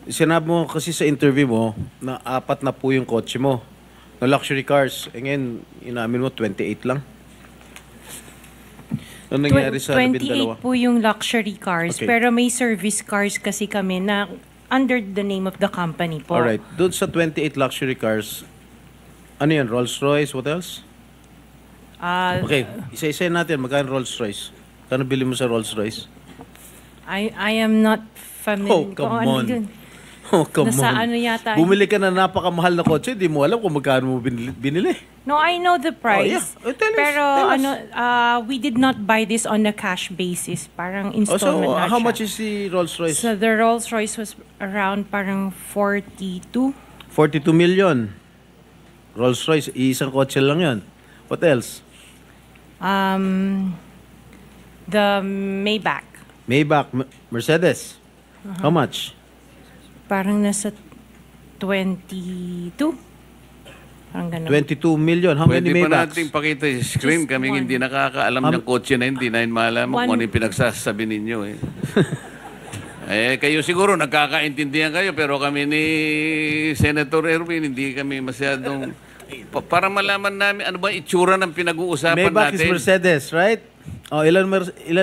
Sinabi mo kasi sa interview mo na 4 na po yung kotse mo na luxury cars. E ngayon, inamin mo 28 lang. Ano nangyari sa 28 po yung luxury cars, Okay. pero may service cars kasi kami na under the name of the company po. Alright. Doon sa 28 luxury cars, ano yan? Rolls-Royce? What else? Okay. Isa-isa natin. Magkano Rolls-Royce? Kano bili mo sa Rolls-Royce? I am not familiar. Oh, come kung ano on. yun. Oh, come Nasa on. ano yata. Bumili ka na napakamahal na kotse, di mo alam kung magkano mo binili. No, I know the price. Oh, yeah. Tell us, Pero tell us. we did not buy this on a cash basis. Parang Oh, so, installment na how siya. much is the Rolls-Royce? So the Rolls-Royce was around parang 42. 42 million. Rolls-Royce, isang kotse lang yon. What else? The Maybach. Maybach, Mercedes. How much? Parang nasa 22. Parang ganun. 22 million. How Pwede many pa Maybachs? natin pakita yung screen. Just Kaming one. hindi nakakaalam ng kotse na hindi na malaman kung ano yung pinagsasabi ninyo. Kayo siguro nagkakaintindihan kayo pero kami ni Senator Erwin hindi kami masyadong... para malaman namin ano ba itsura ng pinag-uusapan Maybach is natin. Mercedes, right? Oh, ilan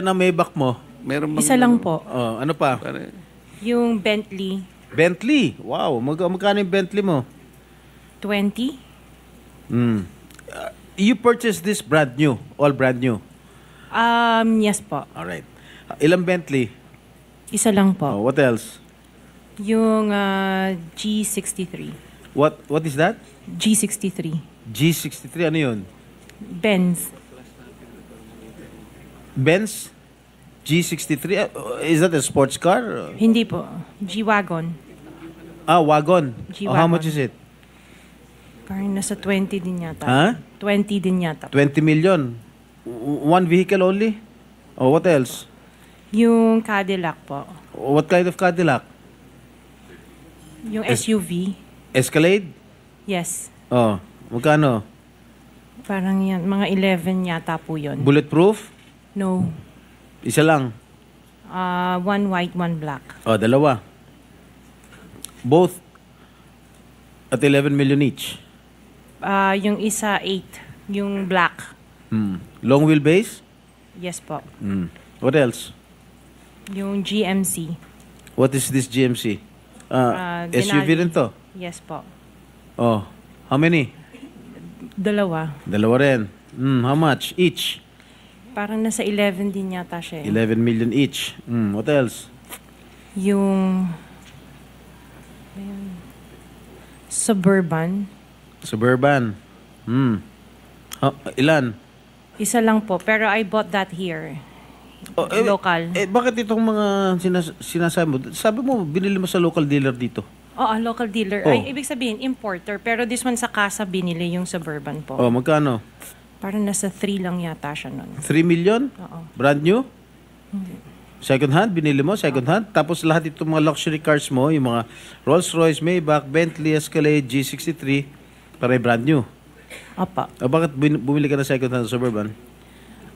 ang Maybach mo? Meron bang- Isa lang po. Oh, ano pa? Pare- Yung Bentley, Bentley. Wow, magkano yung Bentley mo? 20. You purchased this brand new, all brand new. Yes po. All right. Ilang Bentley? Isa lang Oh, po. what else? Yung G63. What is that? G63. G63, ano yun? Benz. Benz? G63? Is that a sports car? Hindi po. G-Wagon. Wagon. G-Wagon. Oh, how much is it? Parang nasa 20 din yata. Ha? 20 din yata. 20 million. One vehicle only? Oh, what else? Yung Cadillac po. What kind of Cadillac? Yung SUV. Escalade? Yes. Oh, magkano? Parang yan. Mga 11 yata po yun. Bulletproof? No. Isa lang. One white, one black. Oh, dalawa. Both at 11 million each. Yung isa 8. Yung black. Long wheelbase? Yes po. What else? Yung GMC. What is this GMC? SUV Denali. rin to. Yes po. Oh, how many? Dalawa. Dalawa rin. How much each? Parang nasa 11 din yata siya. 11 million each. What else? Yung ayun, Suburban. Suburban. Ilan? Isa lang po. Pero I bought that here. Local. Bakit itong mga sinasabi mo? Sabi mo, binili mo sa local dealer dito. Oo, local dealer. Oh. Ay, ibig sabihin, importer. Pero this one sa casa binili yung Suburban po. Oh, magkano? Parang nasa 3 lang yata siya nun. 3 million? Oo. Brand new? Second hand? Binili mo? Second hand? Tapos lahat itong mga luxury cars mo, yung mga Rolls-Royce, Maybach, Bentley, Escalade, G63, pare brand new. Apa. Bakit bumili ka na second hand Suburban?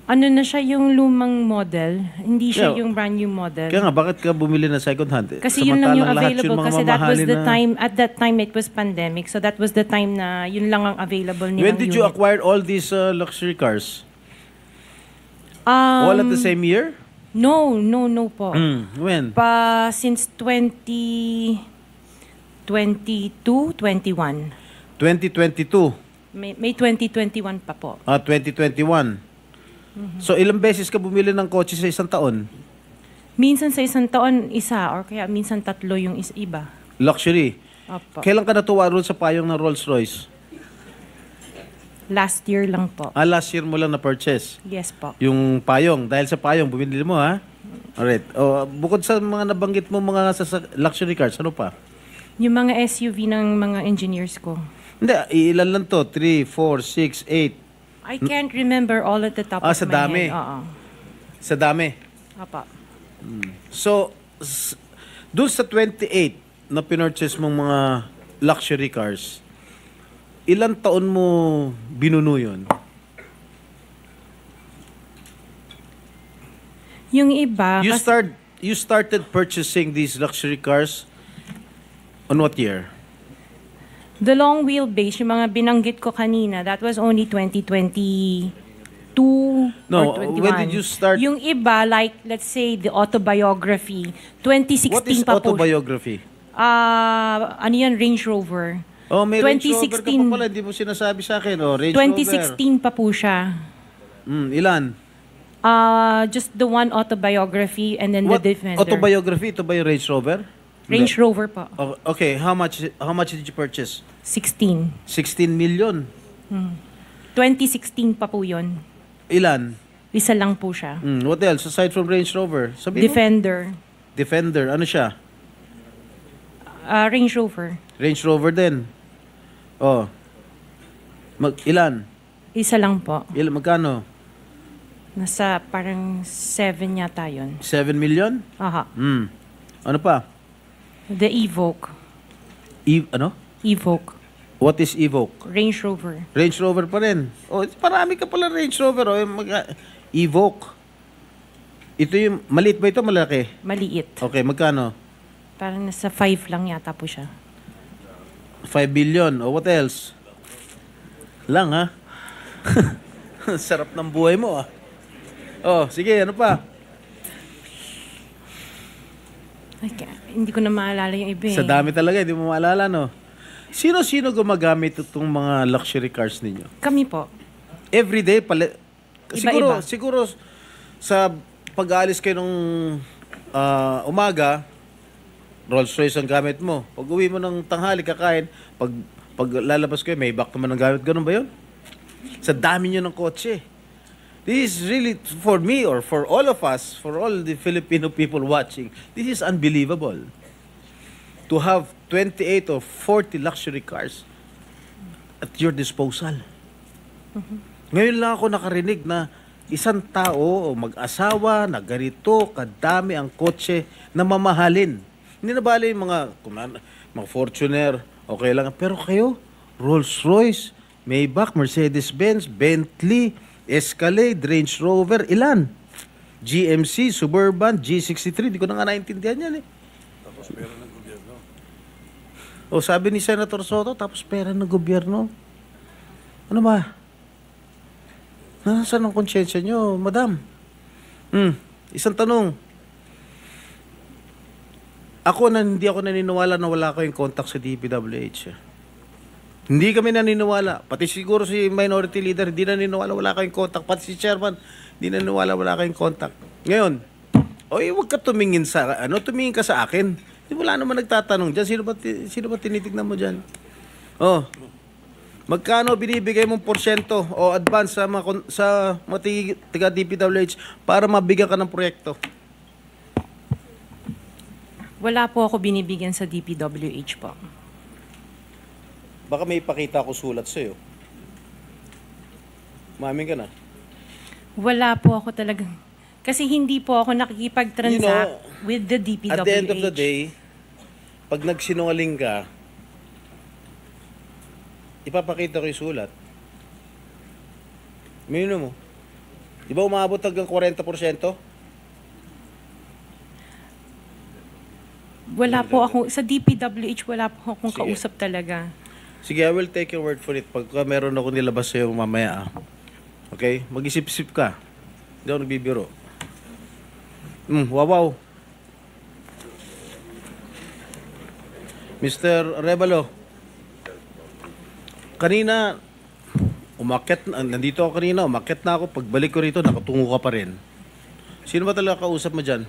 Ano na siya yung lumang model? Hindi siya Yeah. yung brand new model. Kaya nga, bakit ka bumili na second hand? Kasi yun lang yung Samantalang lahat available. mga Kasi that was mamahalin the na- time, at that time it was pandemic. So that was the time na yun lang ang available nilang When did you unit. acquire all these luxury cars? All at the same year? No po. When? Since 2022, 21. 2022. May 2021 pa po. 2021. So, ilang beses ka bumili ng kotse sa isang taon? Minsan sa isang taon, isa. Or kaya minsan 3 yung iba. Luxury. Opo. Kailan ka natuwa roon sa payong ng Rolls-Royce? Last year lang po. Last year mo lang na-purchase. Yes po. Yung payong. Dahil sa payong, bumili mo, ha? Alright. Bukod sa mga nabanggit mo, mga luxury cars, ano pa? Yung mga SUV ng mga engineers ko. Hindi, ilan lang to? 3, 4, 6, 8. I can't remember all at the top of Sa my dami. head. Oo. Sa dami. Apa. So, doon sa 28 na pinurchase mong mga luxury cars, ilang taon mo binuno yun? Yung iba, You started purchasing these luxury cars On what year? The long wheelbase, yung mga binanggit ko kanina, that was only 2022 No, or 21. when did you start? Yung iba, like, let's say, the autobiography, 2016 What is pa po. autobiography? Ano yan, Range Rover. Oh, may Range Rover ka pa 2016 pala. Hindi mo sinasabi sa akin. Oh, Range Rover. 2016 pa po siya. Ilan? Just the one autobiography and then What the Defender. autobiography? Ito ba yung Range Rover? Range Rover pa. Oh, okay, how much did you purchase? 16. 16 million. 2016 pa po yun. Ilan? Isa lang po siya. What else aside from Range Rover? Sabihin mo? Defender. Defender. Ano siya? Range Rover. Range Rover din. Oh. Ilan? Isa lang po. Magkano? Nasa parang 7 yata yun. 7 million? Aha. Ano pa? The Evoque. Ano? Evoque. What is Evoque? Range Rover. Range Rover pa rin. Oh, parami ka pala Range Rover. Oh, Evoque. Ito yung, maliit ba ito? Malaki? Maliit. Okay, magkano? Parang nasa 5 lang yata po siya. 5 billion. Oh, what else? Lang, ha? Sarap ng buhay mo, ah. Oh, sige, ano pa? Hindi ko na maalala yung iba eh. Sa dami talaga, hindi mo maalala, no? Sino-sino gumagamit itong mga luxury cars ninyo? Kami po. Everyday, Iba-iba. siguro sa pag-aalis kayo nung umaga, Rolls Royce ang gamit mo. Pag uwi mo ng tanghali, kakain, pag lalabas kayo, may back naman ang gamit. Ganun ba yun? Sa dami nyo ng kotse. This is really, for me or for all of us, for all the Filipino people watching, this is unbelievable. To have 28 or 40 luxury cars at your disposal. Ngayon lang ako nakarinig na isang tao o mag-asawa na ganito kadami ang kotse na mamahalin. Hindi na bali yung mga Fortuner, okay lang. Pero kayo, Rolls Royce, Maybach, Mercedes-Benz, Bentley, Escalade, Range Rover, ilan? GMC, Suburban, G63, di ko na nga naintindihan yan eh. Tapos pera ng gobyerno. O sabi ni Senator Soto, tapos pera ng gobyerno. Ano ba? Nasaan ang konsyensya nyo, madam? Isang tanong. Hindi ako naniniwala na wala kayong contact sa DPWH. Hindi kami naniniwala. Pati siguro si minority leader, hindi naniniwala wala kayong contact. Pati si chairman, hindi naniniwala wala kayong contact. Ngayon, huwag ka tumingin tumingin ka sa akin. Wala naman nagtatanong dyan. Sino ba tinitignan mo dyan? Oh, magkano binibigay mong porsyento o advance sa mga tiga DPWH para mabigyan ka ng proyekto? Wala po ako binibigyan sa DPWH po. Baka may ipakita ako sulat sa'yo. Mamin ka na. Wala po ako talagang... Kasi hindi po ako nakikipag-transact with the DPWH. At the end of the day, pag nagsinungaling ka, ipapakita ko yung sulat. Mino mo. Di ba umabot hanggang 40%? Wala po ako... Sa DPWH, wala po akong Sige. kausap talaga. Sige, I will take your word for it. Pagka meron ako nilabas sa'yo mamaya, okay? Mag-isip-isip ka. Hindi ako nagbibiro. Wow. Mr. Revalo, kanina, nandito ako kanina, umakyat na ako. Pagbalik ko rito, nakatungo ka pa rin. Sino ba talaga kausap mo dyan?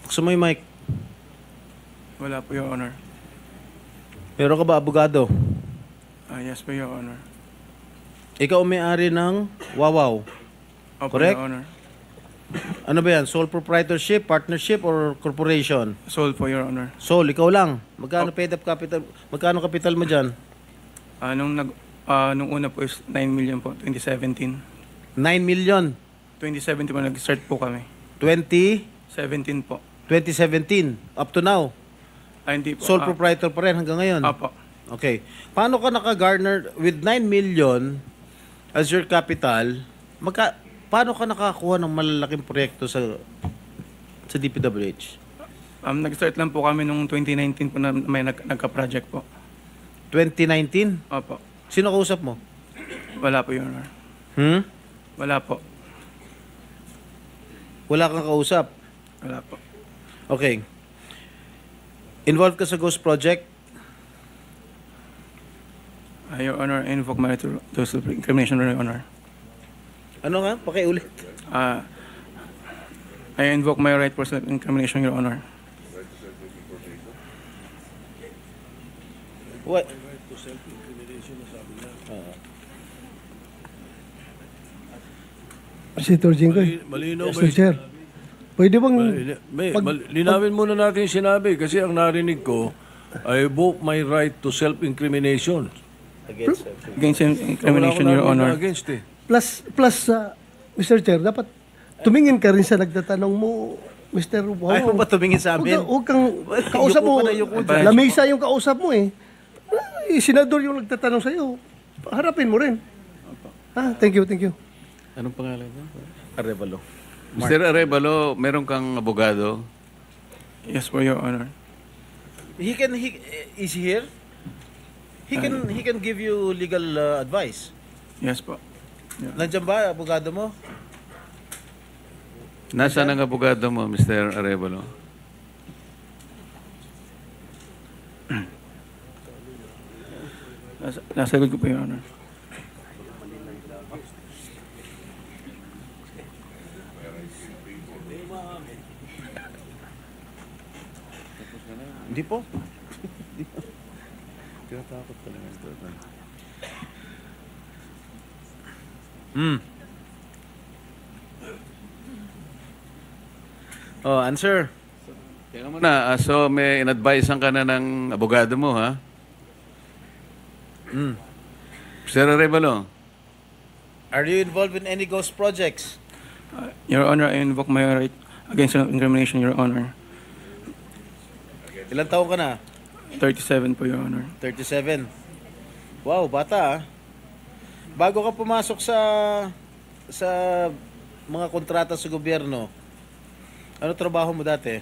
Buksan mo yung mic. Wala po, Your Honor. Meron ka ba abogado? Yes po, Your Honor. Ikaw ang may-ari ng Wawaw. Opo, Correct? Your Honor. Ano ba yan? Sole proprietorship, partnership, or corporation? Sold po, Your Honor. Sole, ikaw lang. Magkano paid up capital? Magkano capital mo dyan? Nung una po is 9 million po, 2017. 9 million. 2017 po, nag-start po kami. 2017. 17 po. Up to now. Hindi po. Sole proprietor pa rin hanggang ngayon. Apo. Okay. Paano ka naka-garner with 9 million as your capital? Paano ka nakakuha ng malalaking proyekto sa DPWH? Nag-start lang po kami nung 2019 po na may nagka-project po. 2019? Opo. Sino kausap mo? Wala po, Your Honor. Wala po. Wala kang kausap? Wala po. Okay. Involved ka sa Ghost Project? Your Honor, I invoke my right to self-incrimination, Your Honor. Ano nga? Pakiulit. I invoke my right for self-incrimination, Your Honor. What? Senator Jinggoy. Malinaw ba Mr. Chair. Pwede bang... linawin muna natin yung sinabi kasi ang narinig ko, I invoke my right to self-incrimination. Against Against incrimination, Wala Your ko narinig Honor. na against eh. Plus, Mr. Chair, dapat tumingin ka rin sa nagtatanong mo, Mr. Wow. Ayaw mo ba tumingin sa amin? Huwag kang kausap Yuko mo. ka na, yuko dyan. Lamesa yung kausap mo eh. Senador yung nagtatanong sa'yo. Harapin mo rin. Thank you. Anong pangalan niya? Arevalo. Mr. Arevalo, meron kang abogado? Yes po, Your Honor. Is he here? He can give you legal advice. Yes po. Nandiyan ba abogado mo? Nasaan ang abogado mo, Mr. Arevalo? Nasagot ko po, Your Honor. Hindi po. Tinatakot ka lang ito. Oh, answer. Teka muna, so may in-advisean ka na ng abogado mo, ha? Mr. Arevalo, Are you involved in any ghost projects? Your Honor, I invoke my right against self-incrimination, Your Honor. Ilang taon ka na? 37 po, Your Honor. 37. Wow, bata ah. Bago ka pumasok sa mga kontrata sa gobyerno, ano trabaho mo dati?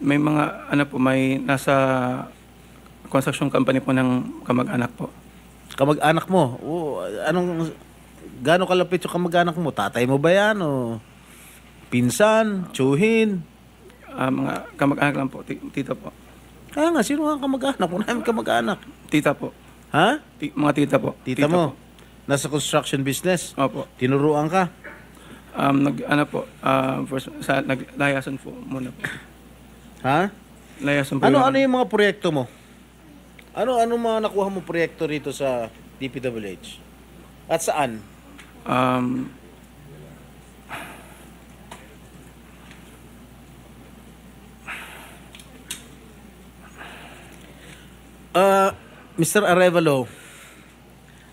May mga, may nasa construction company po ng kamag-anak po. Kamag-anak mo? Gaano kalapit yung kamag-anak mo? Tatay mo ba yan? O pinsan? Tsuhin? Mga kamag-anak lang po, tita po. Kaya nga, sino nga kamag-anak? Wala namin kamag-anak. Tita po. Ha? Mga tita po. Tita mo? Po. Nasa construction business? Opo. Tinuruan ka? Naglayasan po muna po. Ha? Layasan po. Ano yung mga proyekto mo? Ano mga nakuha mo proyekto rito sa DPWH? At saan? Mr. Arevalo,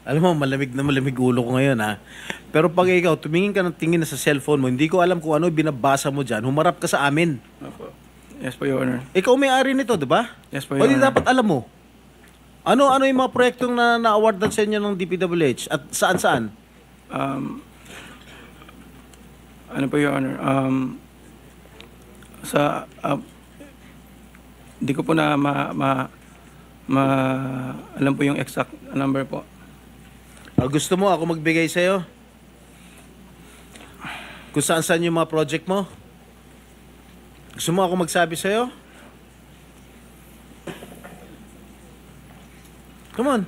alam mo, malamig na malamig ulo ko ngayon ha. Pero pag ikaw, tumingin ka ng tingin na sa cellphone mo, hindi ko alam kung ano binabasa mo dyan, humarap ka sa amin. Opo. Yes po, Your Honor. Ikaw may-ari nito, di ba? Yes po, O Your di Honor. dapat alam mo. Ano yung mga proyektong na-awardan sa inyo ng DPWH? At saan-saan? Ano po, Your Honor? Hindi ko po na alam po yung exact number po. Gusto mo ako magbigay sa'yo? Kung saan-saan yung mga project mo? Gusto mo ako magsabi sa'yo? Come on.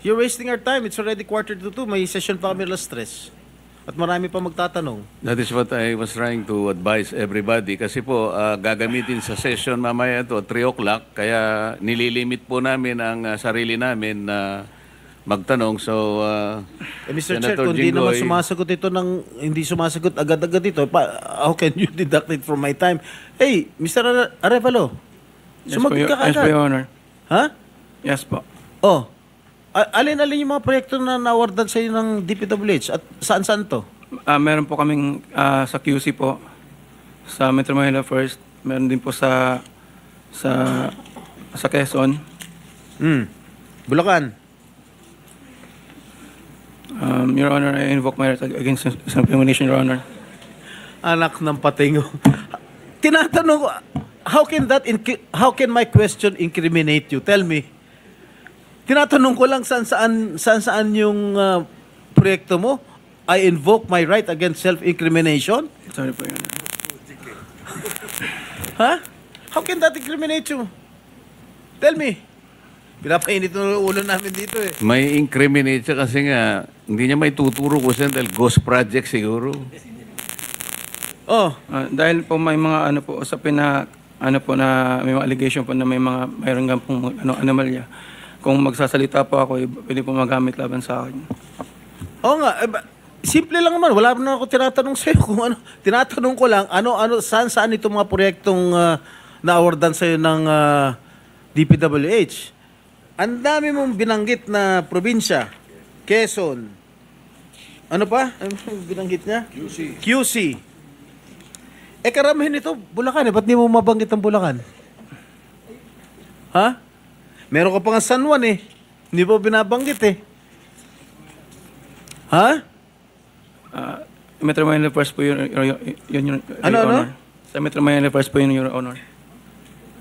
You're wasting our time. It's already 1:45. May session pa kami alas 3. At marami pa magtatanong. that is what I was trying to advise everybody. Kasi po, gagamitin sa session mamaya ito, 3 o'clock. Kaya nililimit po namin ang sarili namin na magtanong. So, Mr. Chair, Senator kung hindi naman Jinggoy, sumasagot ito hindi sumasagot agad-agad ito, how can you deduct it from my time? Hey, Mr. Arevalo, sumagot ka Yes po, agad. Your Honor. Ha? Yes po. Oh, alin-alin yung mga proyekto na nawardan sa inyo ng DPWH at saan-saan to? Meron po kaming sa QC po, sa Metro Manila First. Meron din po sa Quezon. Bulacan. Your Honor, I invoke my right against self-incrimination, Your Honor. Anak ng patingo. tinatanong ko, how can my question incriminate you? Tell me. Tinatanong ko lang saan yung proyekto mo. I invoke my right against self-incrimination? Sorry po, Your Honor. Ha? How can that incriminate you? Tell me. Pinapainit ng ulo namin dito eh. May incriminate siya kasi nga, hindi niya may tuturo ko siya dahil ghost project siguro. Oh, Dahil po may mga ano po usapin na ano po na may mga allegation po na mayroon nga pong anomalya. Kung magsasalita po ako, pwede po magamit laban sa akin. oo nga. Simple lang naman. Wala na ako tinatanong sa'yo kung ano. Tinatanong ko lang, saan itong mga proyektong na-awardan sa'yo ng DPWH. Ang dami mong binanggit na probinsya. Quezon. Ano pa? Ano binanggit niya? QC. Karamihan ito, Bulacan eh. Ba't di mo mabanggit ang Bulacan? Ha? Meron ka pa nga San Juan eh. Hindi mo binabanggit eh. Ha? Metro Manila First po yun, Your Honor. Sa Metro Manila First po yun, Your Honor.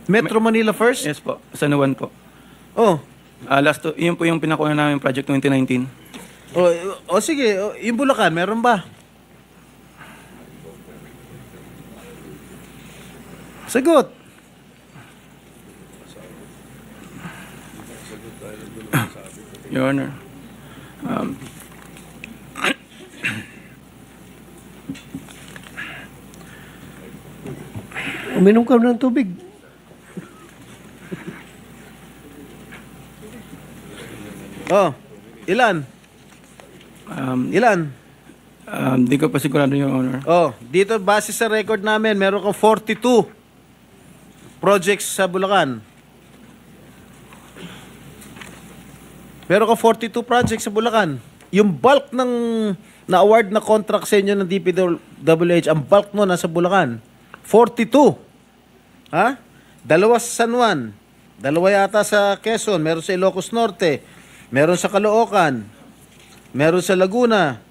Metro Manila first? Yes po, San Juan po. Oh. Yun po yung pinakuha namin project 2019. Sige. Yung Bulacan, meron ba? Sagot. Your Honor. Uminom ka ng tubig. Oh. Ilan? Ilan? Di ko pa sigurado, Your Honor. Oh, dito base sa record namin, meron kang 42 projects sa Bulacan. Meron kang 42 projects sa Bulacan. Yung bulk ng na-award na contract sa inyo ng DPWH, ang bulk mo nasa Bulacan. 42. Ha? 2 sa San Juan. 2 yata sa Quezon. Meron sa Ilocos Norte. Meron sa Caloocan. Meron sa Laguna.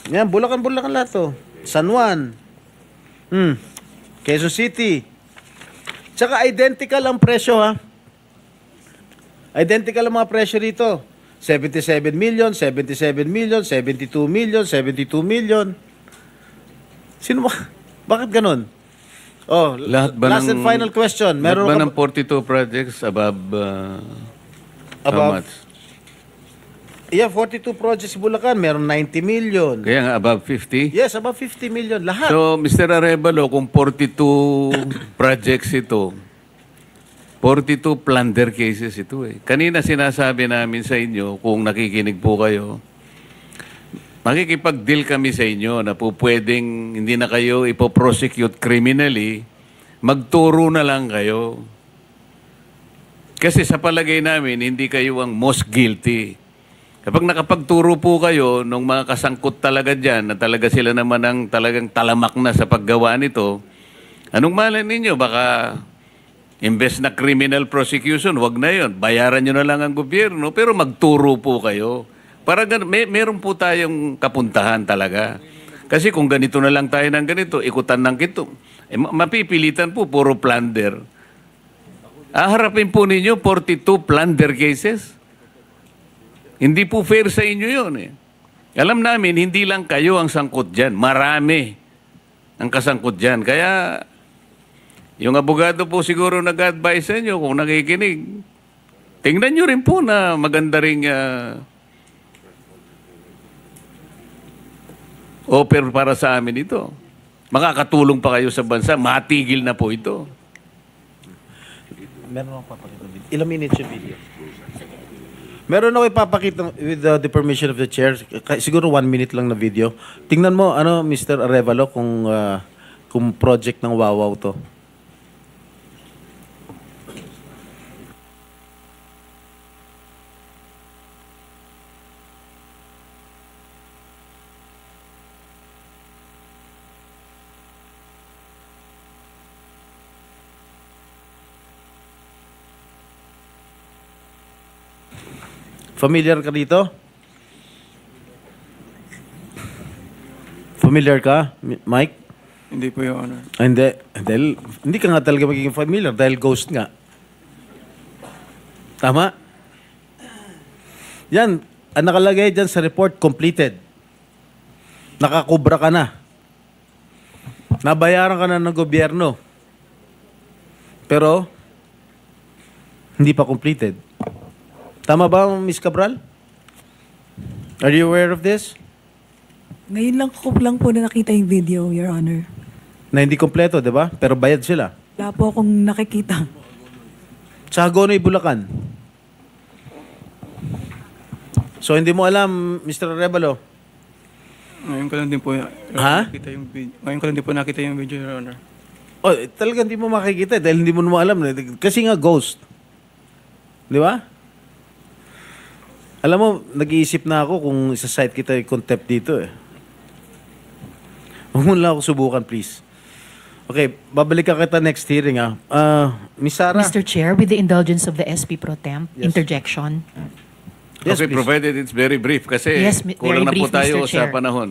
Yan, Bulacan lahat to. San Juan. Quezon City. Tsaka identical ang presyo ha. Identical ang mga presyo rito. 77 million, 77 million, 72 million, 72 million. Sino ba? Bakit ganun? Oh, last and final question. Lahat ba ka ng 42 projects above, how much? Yeah, 42 projects sa Bulacan, meron 90 million. Kaya nga above 50? Yes, above 50 million. Lahat. So, Mr. Arevalo, kung 42 projects ito, 42 plunder cases ito eh. Kanina sinasabi namin sa inyo, kung nakikinig po kayo, makikipag-deal kami sa inyo na po pwedeng hindi na kayo ipoprosecute criminally, magturo na lang kayo. Kasi sa palagay namin, hindi kayo ang most guilty. Kapag nakapagturo po kayo ng mga kasangkot talaga dyan, na talaga sila naman ang talagang talamak na sa paggawa nito, anong malay ninyo? Baka imbes na criminal prosecution, wag na yon. Bayaran nyo na lang ang gobyerno, pero magturo po kayo. Para meron po tayong kapuntahan talaga. Kasi kung ganito na lang tayo ng ganito, ikutan ng kito, mapipilitan po, puro plunder. Harapin po ninyo 42 plunder cases. Hindi po fair sa inyo yun eh. Alam namin, hindi lang kayo ang sangkot dyan. Marami ang kasangkot dyan. Kaya, yung abogado po siguro nag-advise sa inyo kung nakikinig. Tingnan nyo rin po na maganda ring offer para sa amin ito. Makakatulong pa kayo sa bansa. Matigil na po ito. Meron ako papakita video. Ilang minutes yung video? Meron ako ipapakita with the permission of the chair. Siguro 1 minute lang na video. Tingnan mo, Mr. Arevalo, kung project ng Wawaw to. Familiar ka dito? Familiar ka, Mike? Hindi po, Your Honor. Hindi. Hindi ka nga talaga magiging familiar dahil ghost nga. Tama? Yan. Ang nakalagay dyan sa report, completed. Nakakubra ka na. Nabayaran ka na ng gobyerno. Pero, hindi pa completed. Tama ba, Ms. Cabral? Are you aware of this? Ngayon lang ko lang po na nakita yung video, Your Honor. Na hindi kompleto, di ba? Pero bayad sila. Wala po akong nakikita. Sa Hagonoy, Bulacan. So, hindi mo alam, Mr. Arevalo? Ngayon ko lang din po nakita yung video. Ngayon ko lang din po nakita yung video, Your Honor. Oh, talaga hindi mo makikita dahil hindi mo naman alam. Kasi nga ghost. Di ba? Alam mo, nag-iisip na ako kung isa-site kita yung contempt dito eh. Huwag mo lang ako subukan, please. Okay, babalik ka kita next hearing Miss Sarah? Mr. Chair, with the indulgence of the SP Pro Temp, Yes. interjection. Yes, Okay, please. provided it's very brief kasi Yes, very kulang na po brief, tayo Mr. sa Chair. panahon.